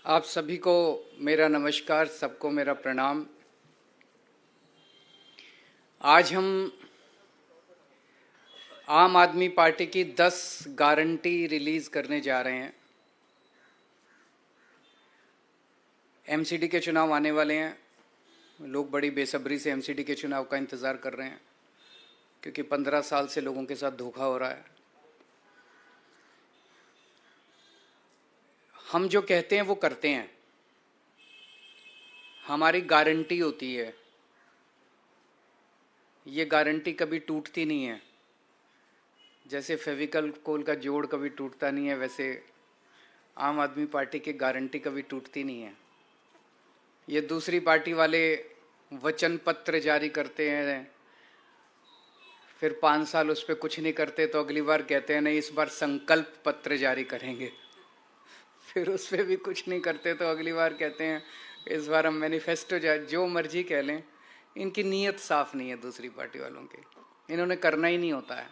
आप सभी को मेरा नमस्कार, सबको मेरा प्रणाम। आज हम आम आदमी पार्टी की 10 गारंटी रिलीज करने जा रहे हैं। एमसीडी के चुनाव आने वाले हैं। लोग बड़ी बेसब्री से एमसीडी के चुनाव का इंतज़ार कर रहे हैं, क्योंकि 15 साल से लोगों के साथ धोखा हो रहा है। हम जो कहते हैं वो करते हैं, हमारी गारंटी होती है। ये गारंटी कभी टूटती नहीं है। जैसे फेविकल कोल का जोड़ कभी टूटता नहीं है, वैसे आम आदमी पार्टी की गारंटी कभी टूटती नहीं है। ये दूसरी पार्टी वाले वचन पत्र जारी करते हैं, फिर 5 साल उस पर कुछ नहीं करते, तो अगली बार कहते हैं नहीं इस बार संकल्प पत्र जारी करेंगे। फिर उस पर भी कुछ नहीं करते, तो अगली बार कहते हैं इस बार हम मैनिफेस्टो जो मर्जी कह लें। इनकी नीयत साफ नहीं है दूसरी पार्टी वालों की, इन्होंने करना ही नहीं होता है।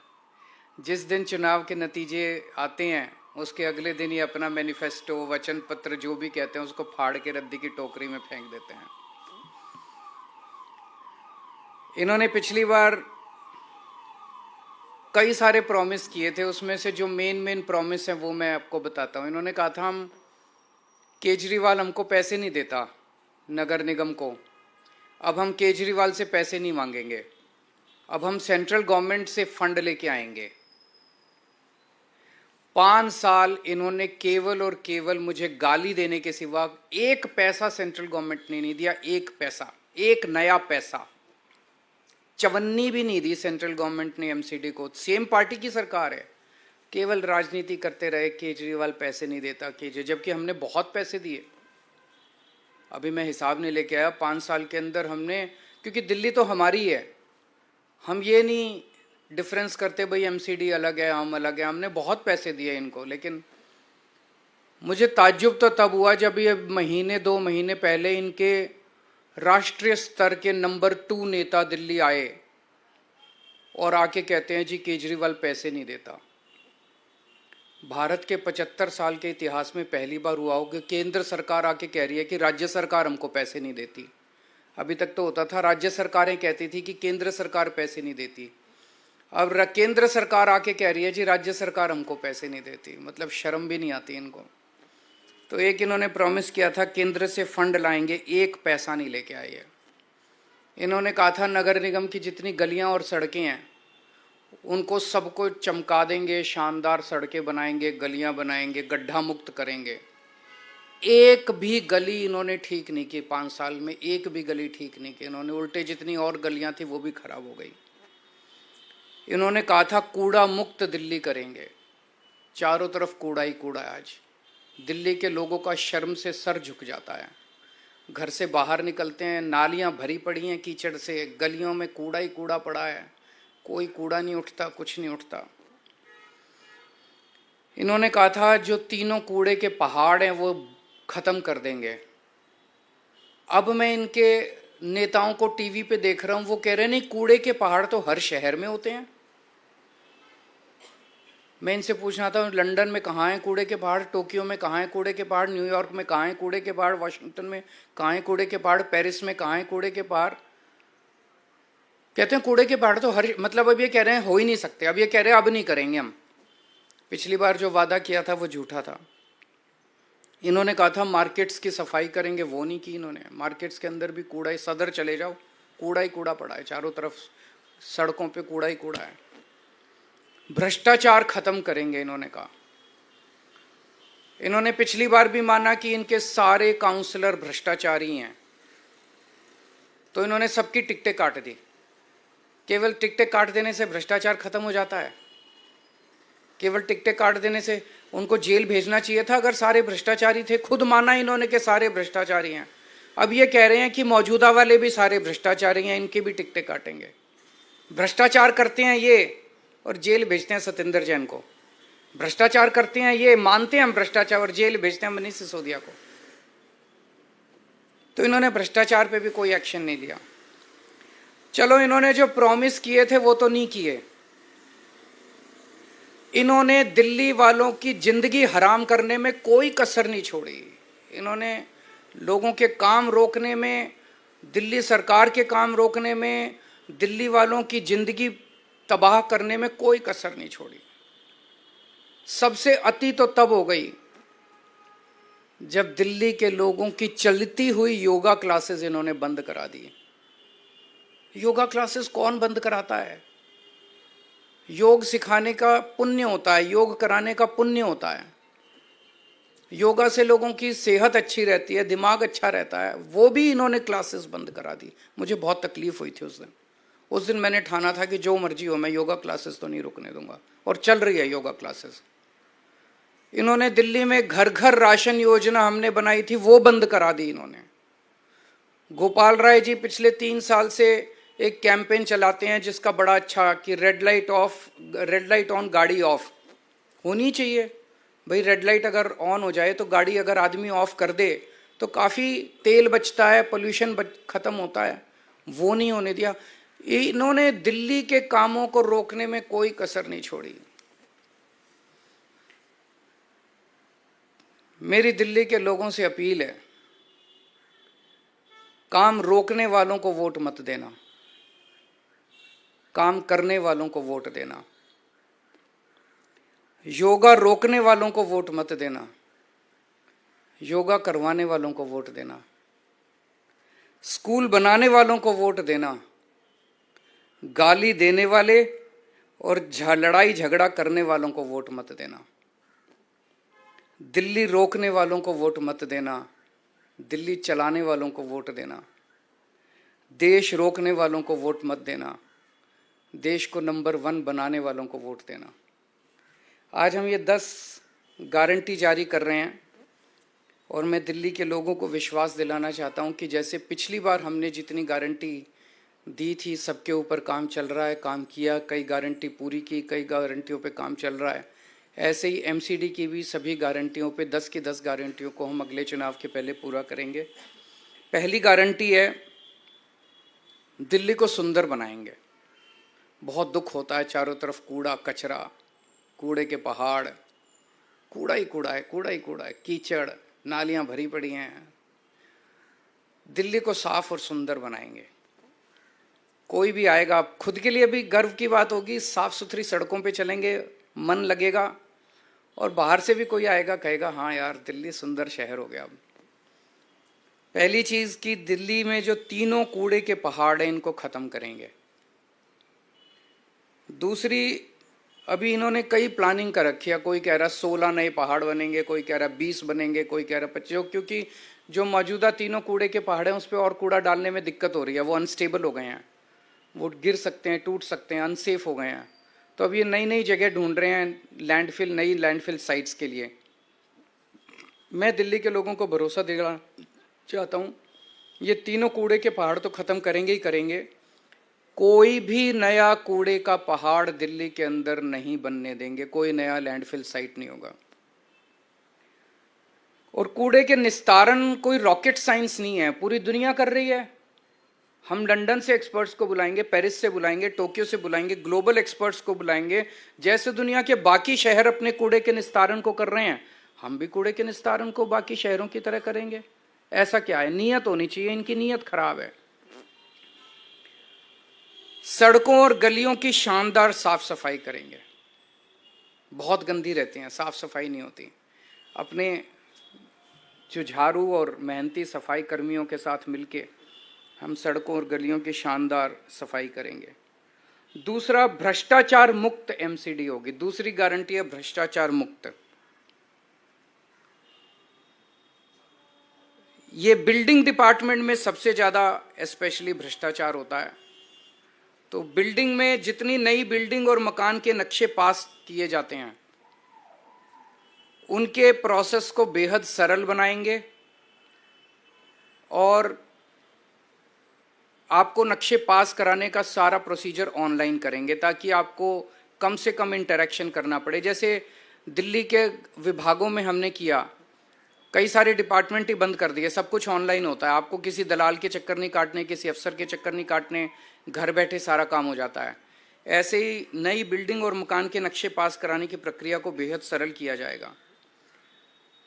जिस दिन चुनाव के नतीजे आते हैं उसके अगले दिन ही अपना मैनिफेस्टो, वचन पत्र जो भी कहते हैं उसको फाड़ के रद्दी की टोकरी में फेंक देते हैं। इन्होंने पिछली बार कई सारे प्रॉमिस किए थे, उसमें से जो मेन प्रॉमिस है वो मैं आपको बताता हूँ। इन्होंने कहा था हम केजरीवाल हमको पैसे नहीं देता नगर निगम को, अब हम केजरीवाल से पैसे नहीं मांगेंगे, अब हम सेंट्रल गवर्नमेंट से फंड लेके आएंगे। 5 साल इन्होंने केवल और केवल मुझे गाली देने के सिवा एक पैसा सेंट्रल गवर्नमेंट ने नहीं दिया। एक पैसा, एक नया पैसा, चवन्नी भी नहीं दी सेंट्रल गवर्नमेंट ने एमसीडी को। सेम पार्टी की सरकार है, केवल राजनीति करते रहे, केजरीवाल पैसे नहीं देता जबकि हमने बहुत पैसे दिए। अभी मैं हिसाब नहीं लेके आया, 5 साल के अंदर हमने, क्योंकि दिल्ली तो हमारी है, हम ये नहीं डिफरेंस करते भाई एमसीडी अलग है हम अलग है। हमने बहुत पैसे दिए इनको। लेकिन मुझे ताज्जुब तो तब हुआ जब ये महीने 2 महीने पहले इनके राष्ट्रीय स्तर के नंबर 2 नेता दिल्ली आए और आके कहते हैं जी केजरीवाल पैसे नहीं देता। भारत के 75 साल के इतिहास में पहली बार हुआ हो कि केंद्र सरकार आके कह रही है कि राज्य सरकार हमको पैसे नहीं देती। अभी तक तो होता था राज्य सरकारें कहती थी कि केंद्र सरकार पैसे नहीं देती, अब केंद्र सरकार आके कह रही है जी राज्य सरकार हमको पैसे नहीं देती। मतलब शर्म भी नहीं आती इनको। तो एक इन्होंने प्रॉमिस किया था केंद्र से फंड लाएंगे, एक पैसा नहीं लेके आए हैं। इन्होंने कहा था नगर निगम की जितनी गलियां और सड़कें हैं उनको सबको चमका देंगे, शानदार सड़कें बनाएंगे, गलियां बनाएंगे, गड्ढा मुक्त करेंगे। एक भी गली इन्होंने ठीक नहीं की 5 साल में, एक भी गली ठीक नहीं की इन्होंने। उल्टे जितनी और गलियां थी वो भी खराब हो गई। इन्होंने कहा था कूड़ा मुक्त दिल्ली करेंगे, चारों तरफ कूड़ा ही कूड़ा है। आज दिल्ली के लोगों का शर्म से सर झुक जाता है। घर से बाहर निकलते हैं, नालियां भरी पड़ी हैं कीचड़ से, गलियों में कूड़ा ही कूड़ा पड़ा है, कोई कूड़ा नहीं उठता, कुछ नहीं उठता। इन्होंने कहा था जो 3 कूड़े के पहाड़ हैं वो खत्म कर देंगे। अब मैं इनके नेताओं को टीवी पे देख रहा हूं, वो कह रहे हैं नहीं कूड़े के पहाड़ तो हर शहर में होते हैं। मैं इनसे पूछना था लंदन में कहाँ हैं कूड़े के पहाड़, टोक्यो में कहाँ हैं कूड़े के पहाड़, न्यूयॉर्क में कहाँ हैं कूड़े के पहाड़, वाशिंगटन में कहाँ हैं कूड़े के पहाड़, पेरिस में कहाँ हैं कूड़े के पहाड़। कहते हैं कूड़े के पहाड़ तो हर, मतलब अब ये कह रहे हैं हो ही नहीं सकते, अब ये कह रहे हैं अब नहीं करेंगे हम। पिछली बार जो वादा किया था वो झूठा था। इन्होंने कहा था मार्केट्स की सफाई करेंगे, वो नहीं की इन्होंने। मार्केट्स के अंदर भी कूड़ा ही, सदर चले जाओ कूड़ा ही कूड़ा पड़ा है, चारों तरफ सड़कों पे कूड़ा ही कूड़ा है। भ्रष्टाचार खत्म करेंगे इन्होंने कहा। इन्होंने पिछली बार भी माना कि इनके सारे काउंसलर भ्रष्टाचारी हैं, तो इन्होंने सबकी टिकटें काट दी। केवल टिकटें काट देने से भ्रष्टाचार खत्म हो जाता है? केवल टिकटें काट देने से? उनको जेल भेजना चाहिए था अगर सारे भ्रष्टाचारी थे। खुद माना इन्होंने कि सारे भ्रष्टाचारी हैं। अब ये कह रहे हैं कि मौजूदा वाले भी सारे भ्रष्टाचारी हैं, इनकी भी टिकटें काटेंगे। भ्रष्टाचार करते हैं ये और जेल भेजते हैं सत्येंद्र जैन को। भ्रष्टाचार करते हैं ये, मानते हैं हम भ्रष्टाचार, और जेल भेजते हैं मनीष सिसोदिया को। तो इन्होंने भ्रष्टाचार पे भी कोई एक्शन नहीं लिया। चलो इन्होंने जो प्रॉमिस किए थे वो तो नहीं किए। इन्होंने दिल्ली वालों की जिंदगी हराम करने में कोई कसर नहीं छोड़ी। इन्होंने लोगों के काम रोकने में, दिल्ली सरकार के काम रोकने में, दिल्ली वालों की जिंदगी तबाह करने में कोई कसर नहीं छोड़ी। सबसे अति तो तब हो गई जब दिल्ली के लोगों की चलती हुई योगा क्लासेस इन्होंने बंद करा दी। योगा क्लासेस कौन बंद कराता है? योग सिखाने का पुण्य होता है, योग कराने का पुण्य होता है। योगा से लोगों की सेहत अच्छी रहती है, दिमाग अच्छा रहता है, वो भी इन्होंने क्लासेस बंद करा दी। मुझे बहुत तकलीफ हुई थी उस दिन मैंने ठाना था कि जो मर्जी हो, मैं योगा क्लासेस तो नहीं रुकने दूंगा, और चल रही है योगा क्लासेस। इन्होंने दिल्ली में घर घर राशन योजना हमने बनाई थी, वो बंद करा दी इन्होंने। गोपाल राय जी पिछले 3 साल से एक कैंपेन चलाते हैं जिसका बड़ा अच्छा कि रेड लाइट ऑन गाड़ी ऑफ होनी चाहिए। भाई रेड लाइट अगर ऑन हो जाए तो गाड़ी अगर आदमी ऑफ कर दे तो काफ़ी तेल बचता है, पोल्यूशन खत्म होता है, वो नहीं होने दिया। इन्होंने दिल्ली के कामों को रोकने में कोई कसर नहीं छोड़ी। मेरी दिल्ली के लोगों से अपील है, काम रोकने वालों को वोट मत देना, काम करने वालों को वोट देना। योगा रोकने वालों को वोट मत देना, योगा करवाने वालों को वोट देना। स्कूल बनाने वालों को वोट देना, गाली देने वाले और लड़ाई झगड़ा करने वालों को वोट मत देना। दिल्ली रोकने वालों को वोट मत देना, दिल्ली चलाने वालों को वोट देना। देश रोकने वालों को वोट मत देना, देश को नंबर 1 बनाने वालों को वोट देना। आज हम ये 10 गारंटी जारी कर रहे हैं और मैं दिल्ली के लोगों को विश्वास दिलाना चाहता हूं कि जैसे पिछली बार हमने जितनी गारंटी दी थी, सबके ऊपर काम चल रहा है, काम किया, कई गारंटी पूरी की, कई गारंटियों पे काम चल रहा है। ऐसे ही एमसीडी की भी सभी गारंटियों पे 10 की 10 गारंटियों को हम अगले चुनाव के पहले पूरा करेंगे। पहली गारंटी है, दिल्ली को सुंदर बनाएंगे। बहुत दुख होता है, चारों तरफ कूड़ा कचरा, कूड़े के पहाड़, कूड़ा ही कूड़ा है, कूड़ा ही कूड़ा है, कीचड़, नालियां भरी पड़ी हैं। दिल्ली को साफ और सुंदर बनाएंगे। कोई भी आएगा, खुद के लिए भी गर्व की बात होगी, साफ सुथरी सड़कों पे चलेंगे, मन लगेगा, और बाहर से भी कोई आएगा कहेगा हाँ यार दिल्ली सुंदर शहर हो गया। अब पहली चीज कि दिल्ली में जो तीनों कूड़े के पहाड़ हैं इनको खत्म करेंगे। दूसरी, अभी इन्होंने कई प्लानिंग कर रखी है, कोई कह रहा 16 नए पहाड़ बनेंगे, कोई कह रहा 20 बनेंगे, कोई कह रहा 25, क्योंकि जो मौजूदा तीनों कूड़े के पहाड़ हैं उस पर और कूड़ा डालने में दिक्कत हो रही है, वो अनस्टेबल हो गए हैं, वो गिर सकते हैं, टूट सकते हैं, अनसेफ हो गए हैं। तो अब ये नई नई जगह ढूंढ रहे हैं लैंडफिल, नई लैंडफिल साइट्स के लिए। मैं दिल्ली के लोगों को भरोसा देना चाहता हूँ, ये तीनों कूड़े के पहाड़ तो खत्म करेंगे ही करेंगे, कोई भी नया कूड़े का पहाड़ दिल्ली के अंदर नहीं बनने देंगे, कोई नया लैंडफिल साइट नहीं होगा। और कूड़े के निस्तारण कोई रॉकेट साइंस नहीं है, पूरी दुनिया कर रही है। हम लंदन से एक्सपर्ट्स को बुलाएंगे, पेरिस से बुलाएंगे, टोक्यो से बुलाएंगे, ग्लोबल एक्सपर्ट्स को बुलाएंगे। जैसे दुनिया के बाकी शहर अपने कूड़े के निस्तारण को कर रहे हैं, हम भी कूड़े के निस्तारण को बाकी शहरों की तरह करेंगे। ऐसा क्या है, नीयत होनी चाहिए, इनकी नीयत खराब है। सड़कों और गलियों की शानदार साफ सफाई करेंगे, बहुत गंदी रहती हैं, साफ सफाई नहीं होती। अपने जो झाड़ू और मेहनती सफाई कर्मियों के साथ मिलके हम सड़कों और गलियों की शानदार सफाई करेंगे। दूसरा, भ्रष्टाचार मुक्त एमसीडी होगी। दूसरी गारंटी है भ्रष्टाचार मुक्त। ये बिल्डिंग डिपार्टमेंट में सबसे ज्यादा स्पेशली भ्रष्टाचार होता है। तो बिल्डिंग में जितनी नई बिल्डिंग और मकान के नक्शे पास किए जाते हैं उनके प्रोसेस को बेहद सरल बनाएंगे और आपको नक्शे पास कराने का सारा प्रोसीजर ऑनलाइन करेंगे ताकि आपको कम से कम इंटरेक्शन करना पड़े। जैसे दिल्ली के विभागों में हमने किया, कई सारे डिपार्टमेंट ही बंद कर दिए, सब कुछ ऑनलाइन होता है, आपको किसी दलाल के चक्कर नहीं काटने, किसी अफसर के चक्कर नहीं काटने, घर बैठे सारा काम हो जाता है। ऐसे ही नई बिल्डिंग और मकान के नक्शे पास कराने की प्रक्रिया को बेहद सरल किया जाएगा।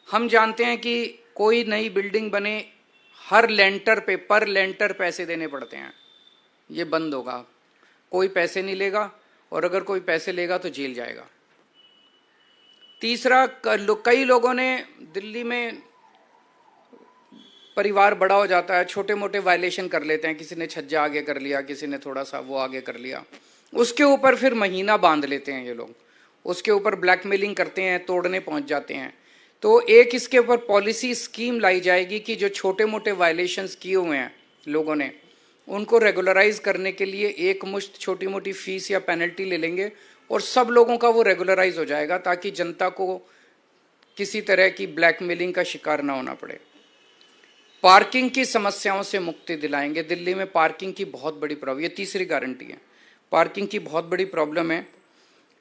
हम जानते हैं कि कोई नई बिल्डिंग बने, हर लेंटर पे पर लेंटर पैसे देने पड़ते हैं। ये बंद होगा, कोई पैसे नहीं लेगा, और अगर कोई पैसे लेगा तो जेल जाएगा। तीसरा, कई लोगों ने दिल्ली में परिवार बड़ा हो जाता है, छोटे मोटे वायलेशन कर लेते हैं, किसी ने छज्जा आगे कर लिया, किसी ने थोड़ा सा वो आगे कर लिया, उसके ऊपर फिर महीना बांध लेते हैं ये लोग, उसके ऊपर ब्लैकमेलिंग करते हैं, तोड़ने पहुंच जाते हैं। तो एक इसके ऊपर पॉलिसी स्कीम लाई जाएगी कि जो छोटे मोटे वायलेशंस किए हुए हैं लोगों ने, उनको रेगुलराइज करने के लिए एक मुश्त छोटी मोटी फीस या पेनल्टी ले लेंगे और सब लोगों का वो रेगुलराइज हो जाएगा, ताकि जनता को किसी तरह की ब्लैकमेलिंग का शिकार ना होना पड़े। पार्किंग की समस्याओं से मुक्ति दिलाएंगे। दिल्ली में पार्किंग की बहुत बड़ी प्रॉब्लम, ये तीसरी गारंटी है, पार्किंग की बहुत बड़ी प्रॉब्लम है,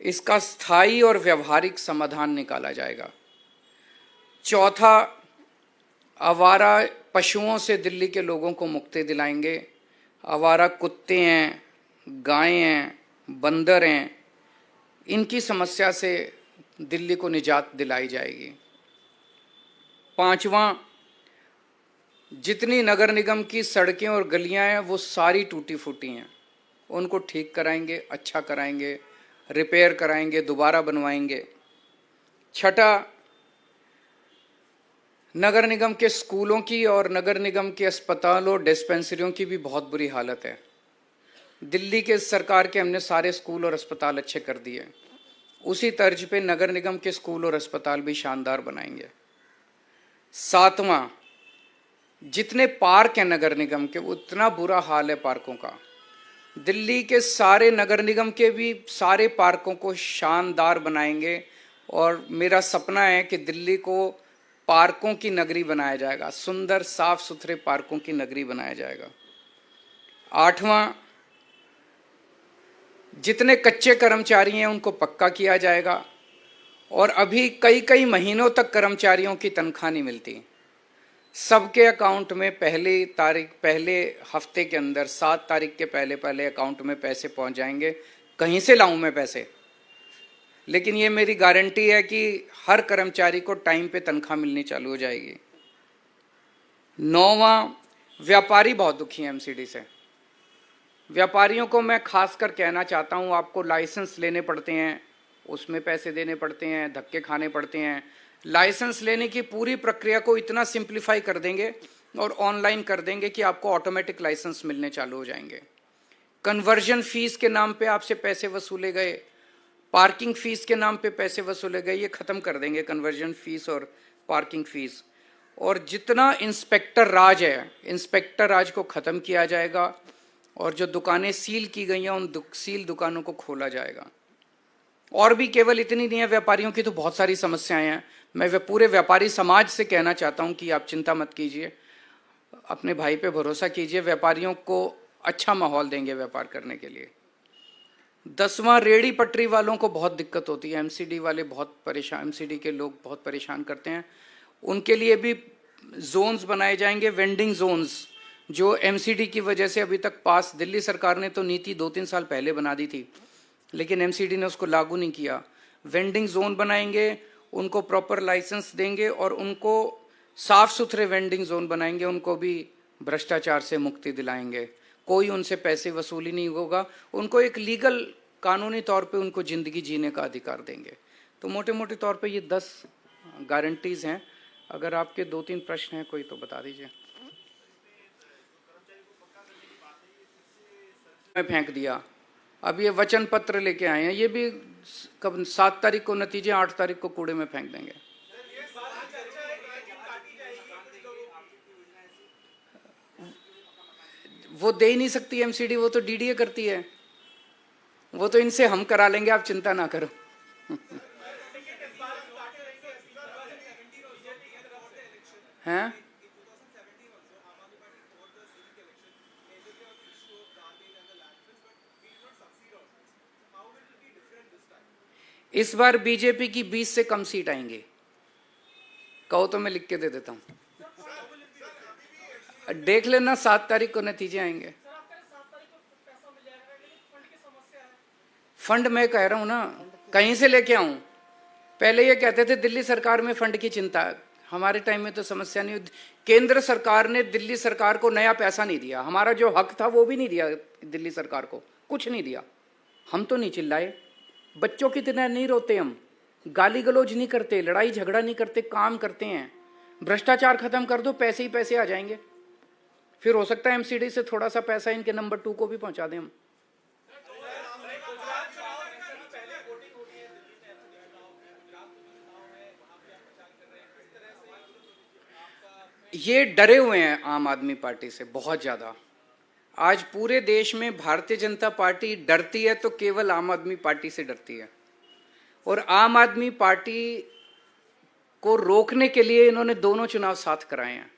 इसका स्थायी और व्यवहारिक समाधान निकाला जाएगा। चौथा, आवारा पशुओं से दिल्ली के लोगों को मुक्ति दिलाएंगे। आवारा कुत्ते हैं, गायें हैं, बंदर हैं, इनकी समस्या से दिल्ली को निजात दिलाई जाएगी। पांचवा, जितनी नगर निगम की सड़कें और गलियां हैं वो सारी टूटी फूटी हैं, उनको ठीक कराएंगे, अच्छा कराएंगे, रिपेयर कराएंगे, दोबारा बनवाएंगे। छठा, नगर निगम के स्कूलों की और नगर निगम के अस्पतालों, डिस्पेंसरियों की भी बहुत बुरी हालत है। दिल्ली के सरकार के हमने सारे स्कूल और अस्पताल अच्छे कर दिए, उसी तर्ज पे नगर निगम के स्कूल और अस्पताल भी शानदार बनाएंगे। सातवां, जितने पार्क हैं नगर निगम के, उतना बुरा हाल है पार्कों का। दिल्ली के सारे नगर निगम के भी सारे पार्कों को शानदार बनाएंगे, और मेरा सपना है कि दिल्ली को पार्कों की नगरी बनाया जाएगा, सुंदर साफ सुथरे पार्कों की नगरी बनाया जाएगा। आठवां, जितने कच्चे कर्मचारी हैं उनको पक्का किया जाएगा, और अभी कई कई महीनों तक कर्मचारियों की तनख्वाह नहीं मिलती, सबके अकाउंट में पहले हफ्ते के अंदर 7 तारीख के पहले अकाउंट में पैसे पहुंच जाएंगे। कहीं से लाऊं मैं पैसे, लेकिन ये मेरी गारंटी है कि हर कर्मचारी को टाइम पे तनख्वाह मिलनी चालू हो जाएगी। 9वां, व्यापारी बहुत दुखी हैं एमसीडी से। व्यापारियों को मैं खासकर कहना चाहता हूं, आपको लाइसेंस लेने पड़ते हैं, उसमें पैसे देने पड़ते हैं, धक्के खाने पड़ते हैं। लाइसेंस लेने की पूरी प्रक्रिया को इतना सिंप्लीफाई कर देंगे और ऑनलाइन कर देंगे कि आपको ऑटोमेटिक लाइसेंस मिलने चालू हो जाएंगे। कन्वर्जन फीस के नाम पे आपसे पैसे वसूले गए, पार्किंग फीस के नाम पे पैसे वसूले गए, ये खत्म कर देंगे कन्वर्जन फीस और पार्किंग फीस। और जितना इंस्पेक्टर राज है, इंस्पेक्टर राज को खत्म किया जाएगा, और जो दुकानें सील की गई हैं उन सील दुकानों को खोला जाएगा। और भी केवल इतनी नहीं है, व्यापारियों की तो बहुत सारी समस्याएं हैं। मैं पूरे व्यापारी समाज से कहना चाहता हूं कि आप चिंता मत कीजिए, अपने भाई पे भरोसा कीजिए, व्यापारियों को अच्छा माहौल देंगे व्यापार करने के लिए। 10वां, रेहड़ी पटरी वालों को बहुत दिक्कत होती है, एमसीडी वाले बहुत परेशान, एमसीडी के लोग बहुत परेशान करते हैं, उनके लिए भी जोन्स बनाए जाएंगे, वेंडिंग जोन्स, जो एमसीडी की वजह से अभी तक पास, दिल्ली सरकार ने तो नीति 2-3 साल पहले बना दी थी, लेकिन एमसीडी ने उसको लागू नहीं किया। वेंडिंग जोन बनाएंगे, उनको प्रॉपर लाइसेंस देंगे, और उनको साफ सुथरे वेंडिंग जोन बनाएंगे, उनको भी भ्रष्टाचार से मुक्ति दिलाएंगे, कोई उनसे पैसे वसूली नहीं होगा, उनको एक लीगल कानूनी तौर पे उनको जिंदगी जीने का अधिकार देंगे। तो मोटे मोटे तौर पे ये 10 गारंटीज हैं। अगर आपके 2-3 प्रश्न हैं कोई तो बता दीजिए। मैं फेंक दिया, अब ये वचन पत्र लेके आए हैं, ये भी कब 7 तारीख को नतीजे, 8 तारीख को कूड़े में फेंक देंगे। वो दे ही नहीं सकती एमसीडी, वो तो डीडीए करती है, वो तो इनसे हम करा लेंगे, आप चिंता ना करो। हैं? इस बार बीजेपी की 20 से कम सीट आएंगी, कहो तो मैं लिख के दे देता हूं, देख लेना 7 तारीख को नतीजे आएंगे। फंड मैं कह रहा हूं ना, कहीं से लेके आऊं? पहले ये कहते थे दिल्ली सरकार में फंड की चिंता, हमारे टाइम में तो समस्या नहीं हुई। केंद्र सरकार ने दिल्ली सरकार को नया पैसा नहीं दिया, हमारा जो हक था वो भी नहीं दिया दिल्ली सरकार को, कुछ नहीं दिया। हम तो नहीं चिल्लाए, बच्चों की तरह नहीं रोते, हम गाली गलौज नहीं करते, लड़ाई झगड़ा नहीं करते, काम करते हैं। भ्रष्टाचार खत्म कर दो, पैसे ही पैसे आ जाएंगे। फिर हो सकता है एमसीडी से थोड़ा सा पैसा इनके नंबर 2 को भी पहुंचा दें हम। ये डरे हुए हैं आम आदमी पार्टी से बहुत ज्यादा। आज पूरे देश में भारतीय जनता पार्टी डरती है तो केवल आम आदमी पार्टी से डरती है। और आम आदमी पार्टी को रोकने के लिए इन्होंने दोनों चुनाव साथ कराए हैं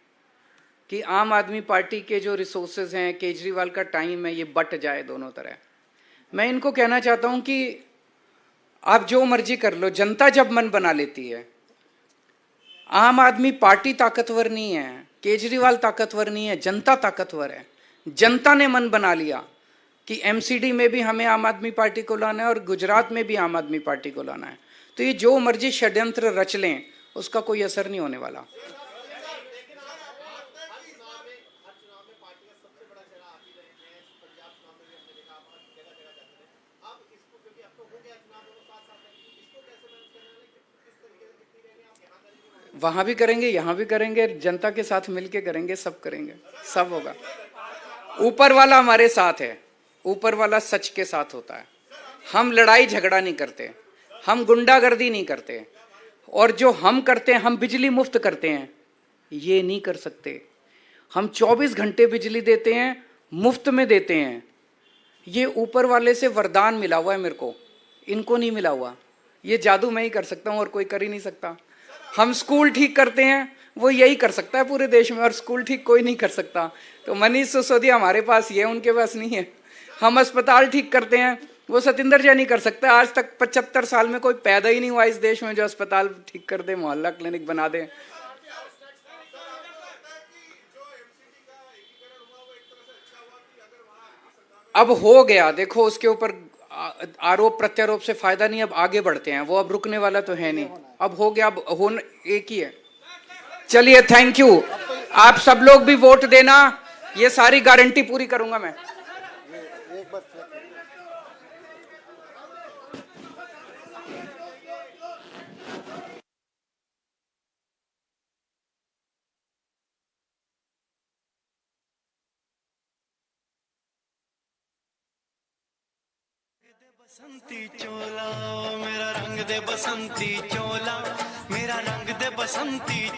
कि आम आदमी पार्टी के जो रिसोर्सेज हैं, केजरीवाल का टाइम है, ये बट जाए दोनों तरह। मैं इनको कहना चाहता हूं कि आप जो मर्जी कर लो, जनता जब मन बना लेती है। आम आदमी पार्टी ताकतवर नहीं है, केजरीवाल ताकतवर नहीं है, जनता ताकतवर है। जनता ने मन बना लिया कि एमसीडी में भी हमें आम आदमी पार्टी को लाना है और गुजरात में भी आम आदमी पार्टी को लाना है, तो ये जो मर्जी षड्यंत्र रच लें उसका कोई असर नहीं होने वाला। वहां भी करेंगे, यहां भी करेंगे, जनता के साथ मिलके करेंगे, सब करेंगे, सब होगा। ऊपर वाला हमारे साथ है, ऊपर वाला सच के साथ होता है। हम लड़ाई झगड़ा नहीं करते, हम गुंडागर्दी नहीं करते, और जो हम करते हैं, हम बिजली मुफ्त करते हैं, ये नहीं कर सकते। हम 24 घंटे बिजली देते हैं, मुफ्त में देते हैं। ये ऊपर वाले से वरदान मिला हुआ है मेरे को, इनको नहीं मिला हुआ। ये जादू मैं ही कर सकता हूं और कोई कर ही नहीं सकता। हम स्कूल ठीक करते हैं, वो यही कर सकता है पूरे देश में, और स्कूल ठीक कोई नहीं कर सकता। तो मनीष सिसोदिया हमारे पास ये, उनके पास नहीं है। हम अस्पताल ठीक करते हैं, वो सतिंदर जैन नहीं कर सकता। आज तक 75 साल में कोई पैदा ही नहीं हुआ इस देश में जो अस्पताल ठीक कर दे, मोहल्ला क्लिनिक बना दे। अब हो गया, देखो उसके ऊपर आरोप प्रत्यारोप से फायदा नहीं, अब आगे बढ़ते हैं। वो अब रुकने वाला तो है नहीं, अब हो गया, अब हो एक ही है। चलिए, थैंक यू। आप सब लोग भी वोट देना, ये सारी गारंटी पूरी करूंगा मैं। बसंती चोला मेरा रंग दे, बसंती चोला मेरा रंग दे, बसंती